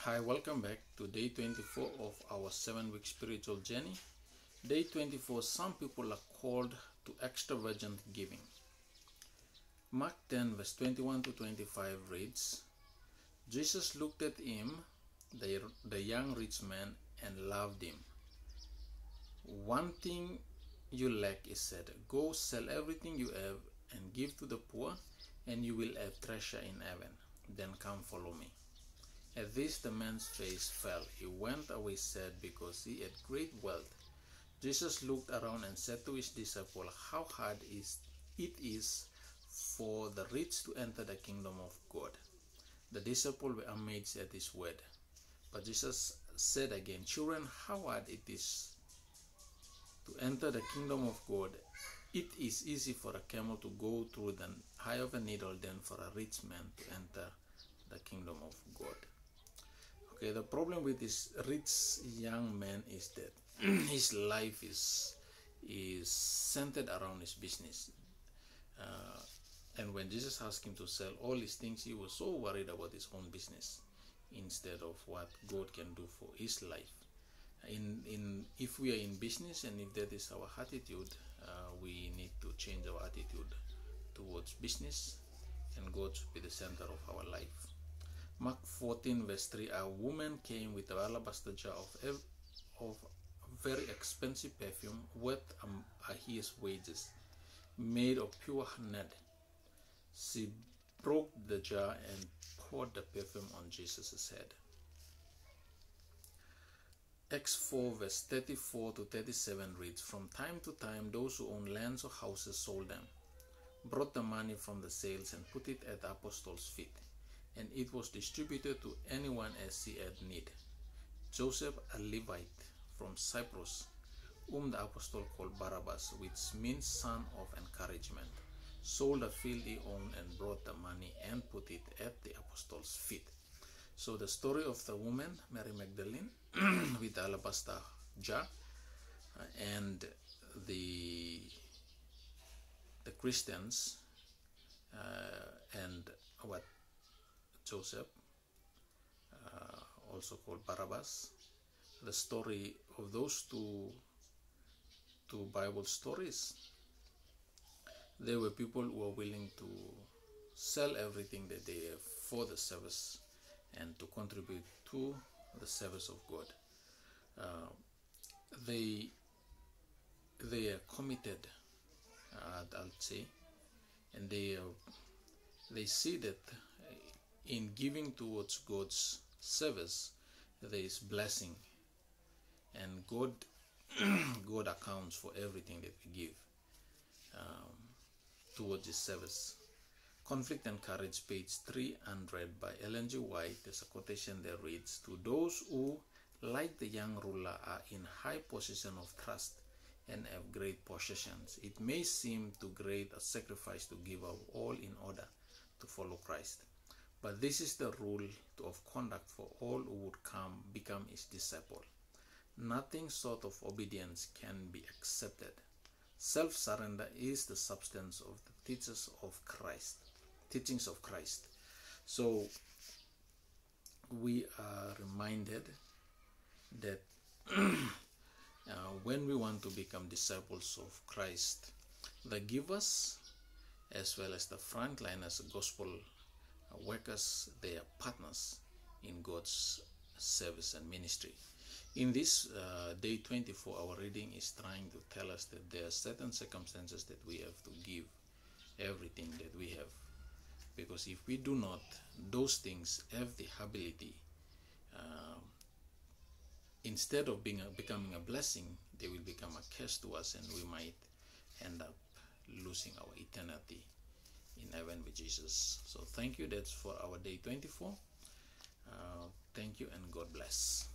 Hi, welcome back to day 24 of our 7-week spiritual journey. Day 24, some people are called to extravagant giving. Mark 10 verse 21 to 25 reads, Jesus looked at him, the young rich man, and loved him. One thing you lack, he said, go sell everything you have and give to the poor, and you will have treasure in heaven. Then come follow me. At this the man's face fell. He went away sad because he had great wealth. Jesus looked around and said to his disciples, how hard it is for the rich to enter the kingdom of God. The disciples were amazed at his word. But Jesus said again, children, how hard it is to enter the kingdom of God. It is easy for a camel to go through the eye of a needle than for a rich man to enter the kingdom of God. Okay, the problem with this rich young man is that his life is centered around his business. And when Jesus asked him to sell all his things, he was so worried about his own business instead of what God can do for his life. If we are in business and if that is our attitude, we need to change our attitude towards business, and God should be the center of our life. Mark 14 verse 3, a woman came with an alabaster jar of very expensive perfume worth a year's wages, made of pure nard. She broke the jar and poured the perfume on Jesus' head. Acts 4 verse 34 to 37 reads, from time to time those who owned lands or houses sold them, brought the money from the sales and put it at the apostles' feet, and it was distributed to anyone as he had need. Joseph, a Levite from Cyprus, whom the apostle called Barabbas, which means son of encouragement, sold a field he owned and brought the money and put it at the apostles' feet. So the story of the woman, Mary Magdalene, with the alabaster jar, and the Christians, and what Joseph, also called Barabbas, the story of those two Bible stories. They were people who were willing to sell everything that they have for the service and to contribute to the service of God. They are committed, I'll say, and they see that in giving towards God's service there is blessing, and God accounts for everything that we give towards His service. Conflict and Courage, page 300 by Ellen G. White. There's a quotation that reads, to those who, like the young ruler, are in high position of trust and have great possessions, it may seem too great a sacrifice to give up all in order to follow Christ. But this is the rule of conduct for all who would become His disciple. Nothing short of obedience can be accepted. Self-surrender is the substance of the teachings of Christ. So we are reminded that when we want to become disciples of Christ, the givers as well as the frontliners, gospel workers, they are partners in God's service and ministry. In this day 24, our reading is trying to tell us that there are certain circumstances that we have to give everything that we have, because if we do not, those things have the ability, instead of becoming a blessing, they will become a curse to us, and we might end up losing our eternity in heaven with Jesus. So thank you. That's for our day 24. Thank you, and God bless.